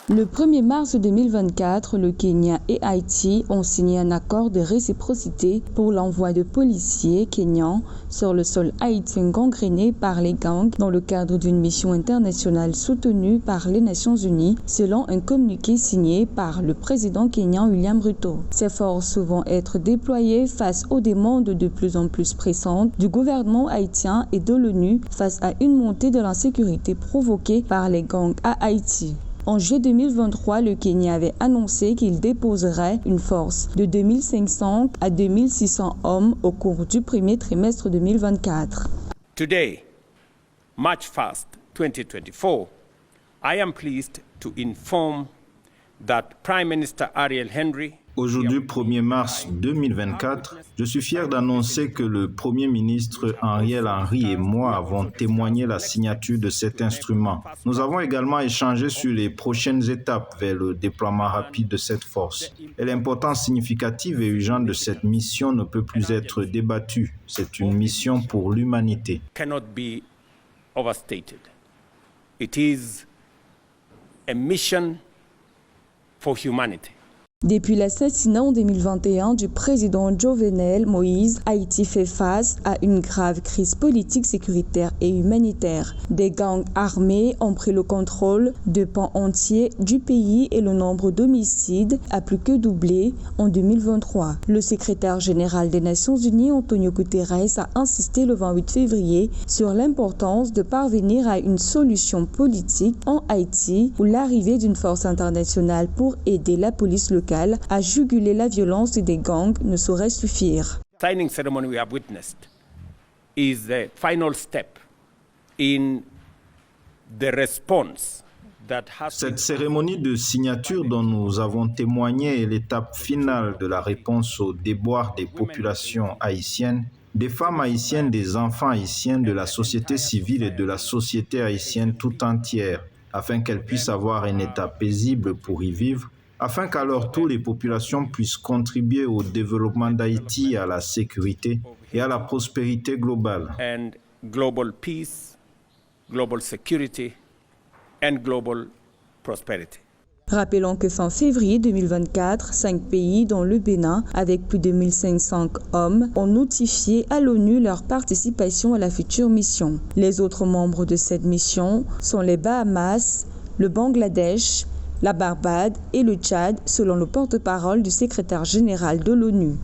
Le 1er mars 2024, le Kenya et Haïti ont signé un accord de réciprocité pour l'envoi de policiers kenyans sur le sol haïtien gangréné par les gangs dans le cadre d'une mission internationale soutenue par les Nations Unies, selon un communiqué signé par le président kenyan William Ruto. Ces forces vont être déployées face aux demandes de plus en plus pressantes du gouvernement haïtien et de l'ONU face à une montée de l'insécurité provoquée par les gangs à Haïti. En juillet 2023, le Kenya avait annoncé qu'il déposerait une force de 2500 à 2600 hommes au cours du premier trimestre 2024. Today, March 1st, 2024, I am pleased to inform that Prime Minister Ariel Henry. Aujourd'hui, 1er mars 2024, je suis fier d'annoncer que le Premier ministre Ariel Henry et moi avons témoigné la signature de cet instrument. Nous avons également échangé sur les prochaines étapes vers le déploiement rapide de cette force. Et l'importance significative et urgente de cette mission ne peut plus être débattue. C'est une mission pour l'humanité. Cannot be overstated. It is a mission for humanity. Depuis l'assassinat en 2021 du président Jovenel Moïse, Haïti fait face à une grave crise politique, sécuritaire et humanitaire. Des gangs armés ont pris le contrôle de pans entiers du pays et le nombre d'homicides a plus que doublé en 2023. Le secrétaire général des Nations Unies, Antonio Guterres, a insisté le 28 février sur l'importance de parvenir à une solution politique en Haïti où l'arrivée d'une force internationale pour aider la police locale à juguler la violence des gangs ne saurait suffire. The signing ceremony we have witnessed is the final step in the response that has. Cette cérémonie de signature dont nous avons témoigné est l'étape finale de la réponse aux déboires des populations haïtiennes, des femmes haïtiennes, des enfants haïtiens, de la société civile et de la société haïtienne tout entière, afin qu'elles puissent avoir un état paisible pour y vivre, afin qu'alors toutes les populations puissent contribuer au développement d'Haïti, à la sécurité et à la prospérité globale. And global peace, global security and global prosperity. Rappelons que fin février 2024, 5 pays, dont le Bénin, avec plus de 1500 hommes, ont notifié à l'ONU leur participation à la future mission. Les autres membres de cette mission sont les Bahamas, le Bangladesh, la Barbade et le Tchad, selon le porte-parole du secrétaire général de l'ONU.